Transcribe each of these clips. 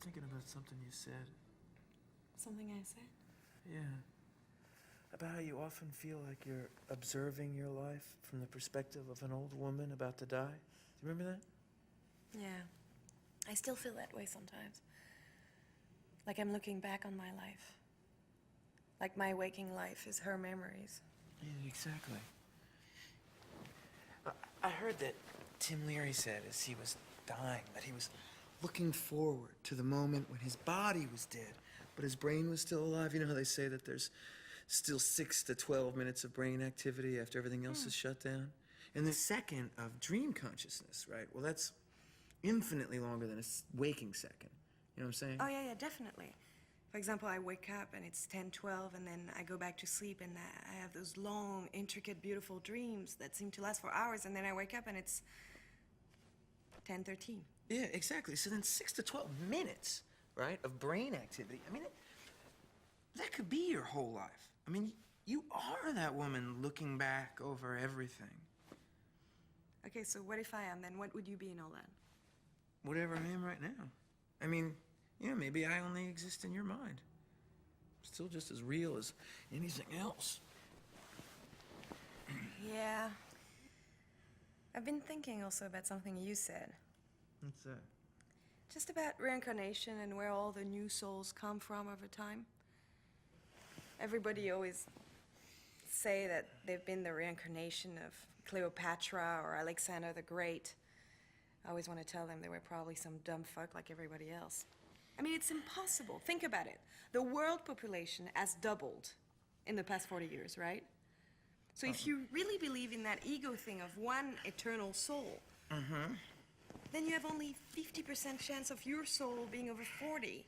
thinking about something you said. Something I said? Yeah. About how you often feel like you're observing your life from the perspective of an old woman about to die. Do you remember that? Yeah. I still feel that way sometimes. Like I'm looking back on my life. Like my waking life is her memories. Yeah, exactly. I heard that Tim Leary said as he was dying that he was looking forward to the moment when his body was dead, but his brain was still alive. You know how they say that there's still 6 to 12 minutes of brain activity after everything else is shut down? And the second of dream consciousness, right? Well, that's infinitely longer than a waking second. You know what I'm saying? Oh, yeah, definitely. For example, I wake up and it's 10:12, and then I go back to sleep, and I have those long, intricate, beautiful dreams that seem to last for hours, and then I wake up and it's 10:13. Yeah, exactly. So then 6 to 12 minutes, right, of brain activity. I mean, that could be your whole life. I mean, you are that woman looking back over everything. Okay, so what if I am, then what would you be in all that? Whatever I am right now. I mean, yeah, maybe I only exist in your mind. Still just as real as anything else. Yeah. I've been thinking also about something you said. What's that? Just about reincarnation and where all the new souls come from over time. Everybody always say that they've been the reincarnation of Cleopatra or Alexander the Great. I always want to tell them they were probably some dumb fuck like everybody else. I mean, it's impossible. Think about it. The world population has doubled in the past 40 years, right? So if you really believe in that ego thing of one eternal soul, then you have only 50% chance of your soul being over 40.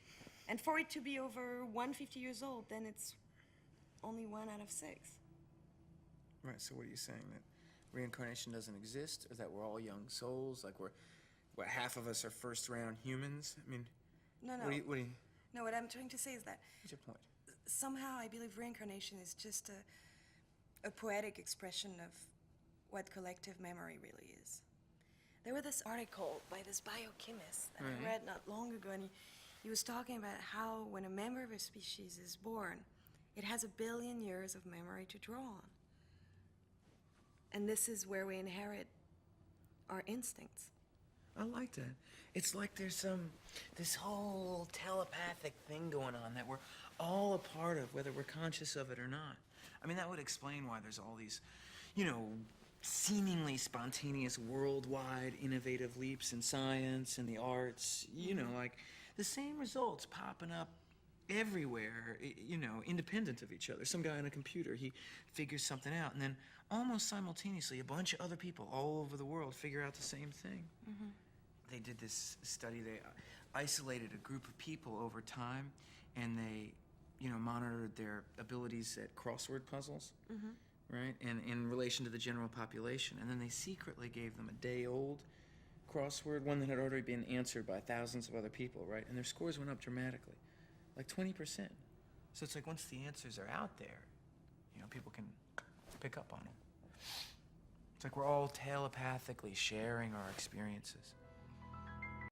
And for it to be over 150 years old, then it's only 1 out of 6. Right, so what are you saying? That reincarnation doesn't exist? Or that we're all young souls? Like what, half of us are first-round humans? I mean... No. What do you... No, what I'm trying to say is that... What's your point? Somehow I believe reincarnation is just a poetic expression of what collective memory really is. There was this article by this biochemist that I read not long ago, and he was talking about how when a member of a species is born, it has 1 billion years of memory to draw on. And this is where we inherit our instincts. I like that. It's like there's this whole telepathic thing going on that we're all a part of, whether we're conscious of it or not. I mean, that would explain why there's all these, seemingly spontaneous worldwide innovative leaps in science and the arts, like the same results popping up everywhere, independent of each other. Some guy on a computer, he figures something out, and then almost simultaneously, a bunch of other people all over the world figure out the same thing. They did this study. They isolated a group of people over time, and they, monitored their abilities at crossword puzzles, right? And in relation to the general population. And then they secretly gave them a day-old crossword, one that had already been answered by thousands of other people, right? And their scores went up dramatically. Like 20%. So it's like once the answers are out there, people can pick up on them. It's like we're all telepathically sharing our experiences.